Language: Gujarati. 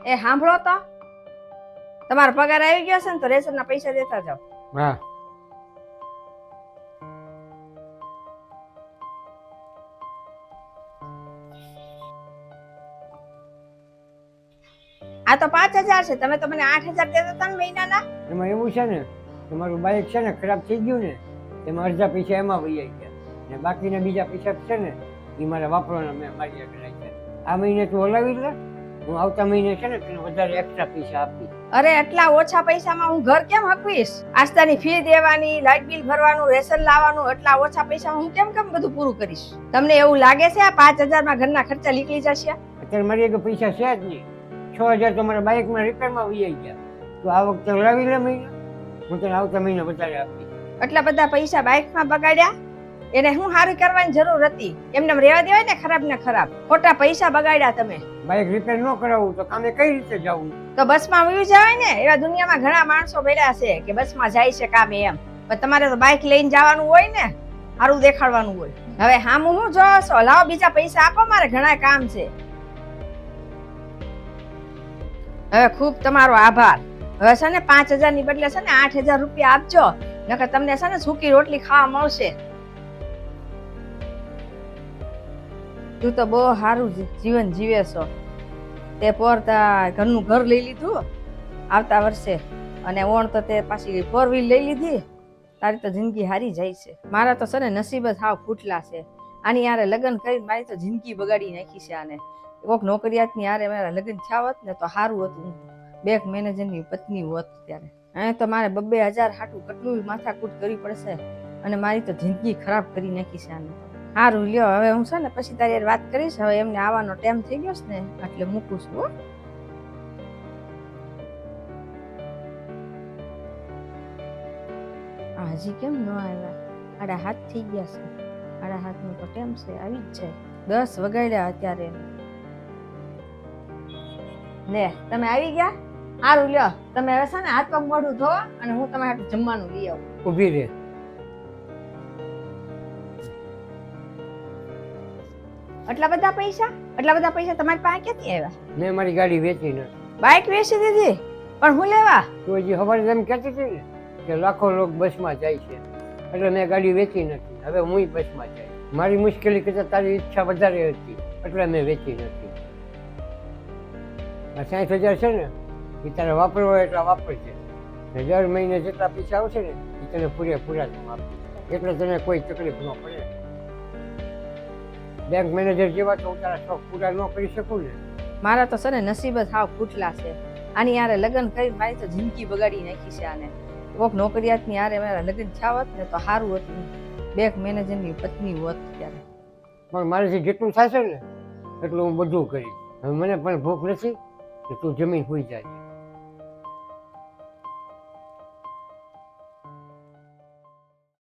એ સાંભળો તો, તમારો પગાર આવી ગયો છે ને તો રેશનના પૈસા દેતા જાઓ. હા આ તો 5,000 છે, તમે તો મને 8,000 દેતા હતા ને મહિનાના. એમાં એવું છે ને કે મારું બાઇક છે ને ખરાબ થઈ ગયું ને, એમાં અડધા પૈસા એમાં વહી ગયા ને બાકીના બીજા પૈસા છે ને એ મારે વાપરવાના મેં મારી આગળ રાખ્યા. આ મહિને તું હલાવી લે, હું આવતા મહિને છે ને તને વધારે એક્સ્ટ્રા પૈસા આપી. અરે એટલા ઓછા પૈસામાં હું ઘર કેમ હકવીશ? આસ્તાની ફી દેવાની, લાઇટ બિલ ભરવાનું, રેશન લાવવાનું, એટલા ઓછા પૈસામાં હું કેમ બધું પૂરું કરીશ? તમને એવું લાગે છે આ 5,000 માં ઘરના ખર્ચા નીકળી જશે? અત્યારે મારી આગળ પૈસા છે જ નહીં. 6,000 તો મારા બાઇકમાં રિપેરમાં વહી ગયા. તો આ વખતે હલાવી લે મહિને, હું તને આવતા મહિને વધારે આપી. એટલા બધા પૈસા બાઇકમાં બગાડ્યા, એને હું સારી કરવાની જરૂર હતી? એમને રહેવા દેવાય ને ખરાબ ને ખરાબ. ખોટા પૈસા બગાડ્યા તમે. બાઇક રિપેર ન કરાવું તો કામે કઈ રીતે જવું? તો બસમાં વયું જવાય ને. એવા દુનિયામાં ઘણા માણસો બેઠા છે કે બસમાં જાય છે કામે એમ, પણ તમારે તો બાઇક લઈને જવાનું હોય ને, સારું દેખાડવાનું હોય. હવે હામું હું જો છો, લાવો બીજા પૈસા આપો, મારે ઘણા કામ છે. હવે ખૂબ તમારો આભાર. હવે છે ને 5,000 ની બદલે છે ને 8,000 રૂપિયા આપજો, નકર તમને છે ને સૂકી રોટલી ખાવા મળશે. તું તો બહુ સારું જીવન જીવે છો. તે પોરતા ઘરનું ઘર લઈ લીધું આવતા વર્ષે, અને ઓણ તો તે પાછી 4 વ્હીલ લઈ લીધી. તારી તો જિંદગી હારી જાય છે. મારા તો છે ને નસીબ જ હાવ ફૂટલા છે. આની યારે લગ્ન કરીને મારી તો જિંદગી બગાડી નાખી છે. આને કોક નોકરિયાતની યારે મારા લગ્ન થયા હોત ને તો સારું હતું. બેંક મેનેજરની પત્ની હોત ત્યારે. અહીં તો મારે 2,000 હાટું કેટલું માથાકૂટ કરવી પડશે, અને મારી તો જિંદગી ખરાબ કરી નાખી છે આને. સારું લ્યો, હવે હું છે ને પછી તારી યાર વાત કરીશ. હવે એમને આવવાનો ટાઈમ થઈ ગયો છે ને, એટલે મૂકું છું હો. હજી કેમ ન આવ્યા? 7:30 થઈ ગયા છે. 7:30 નો તો ટાઈમ છે, આવી જ જાય. 10 વગાડ્યા અત્યારે. લે તમે આવી ગયા, સારું લ્યો. તમે હવે છે ને હાથ પગ મોઢું ધો, અને હું તમારે હાટું જમવાનું લઈ આવું. ઊભી રહે. એટલા બધા પૈસા તમારી પાસે ક્યાંથી આવ્યા? મેં મારી ગાડી વેચી નથી. બાઇક વેચી દીધી, પણ હું લેવા? તું હજી ખબર એમ કહેતી હતી ને કે લાખો લોકો બસમાં જાય છે, એટલે મેં ગાડી વેચી નથી. હવે હું બસમાં જાય. મારી મુશ્કેલી કરતા તારી ઈચ્છા વધારે હતી, એટલે મેં વેચી નથી. આ 60,000 છે ને એ તારે વાપરવો હોય એટલા વાપરજે. ને દર મહિને જેટલા પૈસા આવશે ને એ તને પૂરેપૂરા તું આપીશ, એટલે તને કોઈ તકલીફ ન પડે. બેંક મેનેજર જેવા તો તારા શોખ પૂરા ન કરી શકું ને. મારા તો છે ને નસીબ જ હાવ ફૂટલા છે. આની યારે લગ્ન કરી મારી તો જિંદગી બગાડી નાખી છે આને. કોક નોકરિયાતની યારે મારા લગ્ન થયા હોત ને તો સારું હતું. બેંક મેનેજરની પત્ની હોત ત્યારે. પણ મારાથી જેટલું થશે ને એટલું હું બધું કરીશ. હવે મને પણ ભૂખ નથી કે તું જમીન સુઈ જાય.